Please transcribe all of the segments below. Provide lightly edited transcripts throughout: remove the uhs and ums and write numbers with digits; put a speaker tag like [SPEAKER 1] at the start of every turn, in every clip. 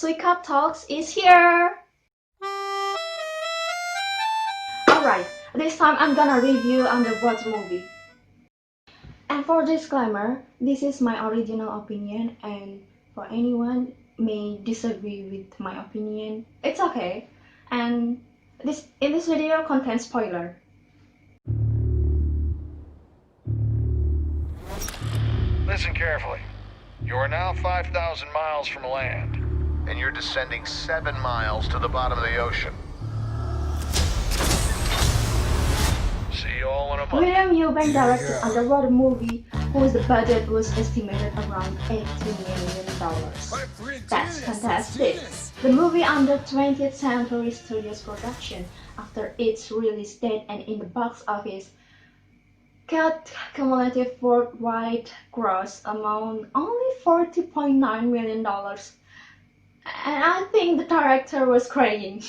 [SPEAKER 1] Suika Talks is here! Alright, this time I'm gonna review Underwater movie. And for disclaimer, this is my original opinion, and for anyone may disagree with my opinion, it's okay. And in this video contains spoiler.
[SPEAKER 2] Listen carefully. You are now 5,000 miles from land, and you're descending 7 miles to the bottom of the ocean. See you all in a month.
[SPEAKER 1] William Eubank directed Underwater movie, whose budget was estimated around $80 million. That's fantastic. The movie under 20th Century Studios production, after its release date and in the box office, got cumulative worldwide gross amount only $40.9 million. And I think the director was crying.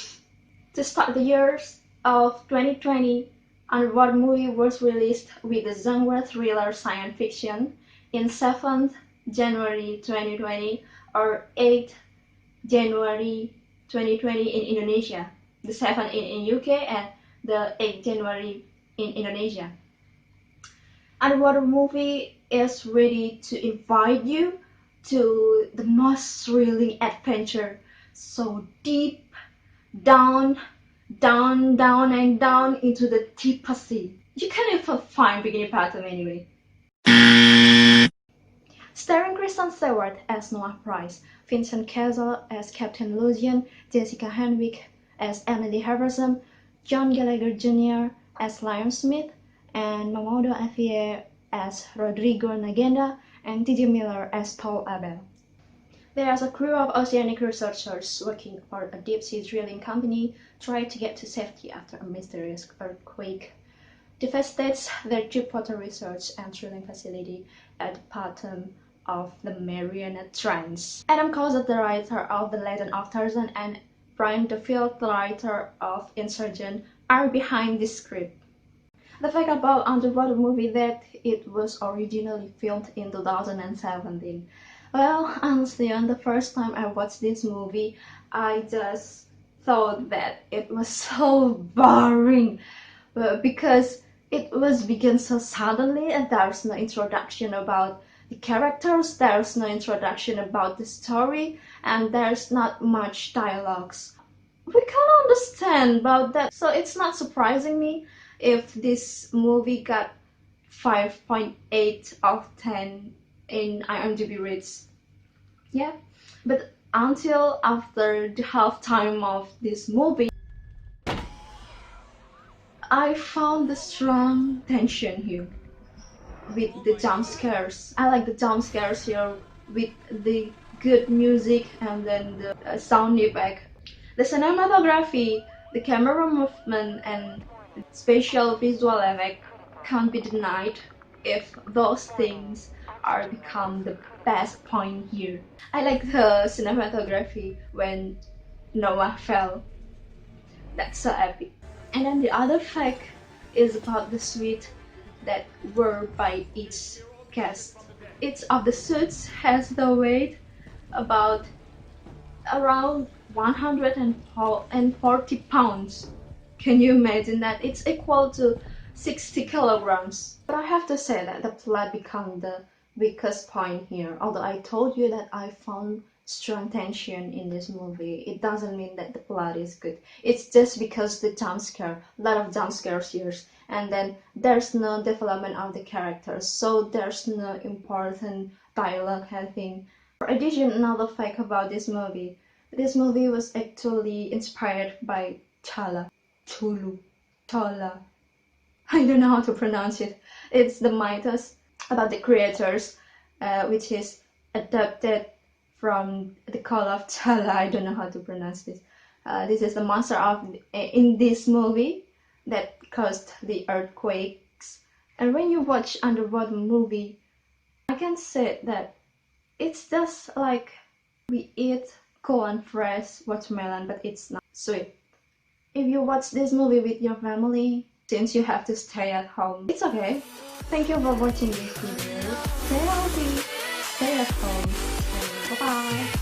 [SPEAKER 1] To start the years of 2020, Underwater movie was released with the genre thriller science fiction in 7th January 2020 or 8th January 2020 in Indonesia, the 7th in UK and the 8th January in Indonesia. Underwater movie is ready to invite you to the most thrilling adventure, so deep down and down into the deepest sea. You can't even find Bikini Bottom anyway. Starring Kristen Stewart as Noah Price, Vincent Cassel as Captain Lucian, Jessica Henwick as Emily Harrison, John Gallagher Jr. as Liam Smith, and Mamoudou Athie as Rodrigo Nagenda, and T.J. Miller as Paul Abel. There is a crew of oceanic researchers working for a deep-sea drilling company trying to get to safety after a mysterious earthquake devastates their deepwater research and drilling facility at the bottom of the Mariana Trench. Adam Cosett, the writer of The Legend of Tarzan, and Brian DeField, the writer of Insurgent, are behind this script. The fact about Underwater movie that it was originally filmed in 2017. Well, honestly, on the first time I watched this movie, I just thought that it was so boring because it was begun so suddenly and there's no introduction about the characters, there's no introduction about the story, and there's not much dialogues. We can't understand about that, so it's not surprising me if this movie got 5.8 out of 10 in IMDb rates. Yeah, but until after the halftime of this movie, I found the strong tension here with the jump scares. I like the jump scares here with the good music and then the sound effect. The cinematography, the camera movement, and the special visual effect can't be denied if those things are become the best point here. I like the cinematography when Noah fell. That's so epic. And then the other fact is about the suit that wore by each guest. Each of the suits has the weight about around 140 pounds. Can you imagine that? It's equal to 60 kilograms. But I have to say that the plot becomes the weakest point here. Although I told you that I found strong tension in this movie, it doesn't mean that the plot is good. It's just because the jump scare, a lot of jump scares here, and then there's no development of the characters, so there's no important dialogue, I think. For addition, another fact about this movie was actually inspired by Thala. I don't know how to pronounce it. It's the mythos about the creators, which is adapted from the Call of Thala. I don't know how to pronounce this. This is the monster in this movie that caused the earthquakes. And when you watch Underwater movie, I can say that it's just like we eat cold and fresh watermelon, but it's not sweet. If you watch this movie with your family, since you have to stay at home, it's okay. Thank you for watching this video. Stay healthy, stay at home, and bye bye.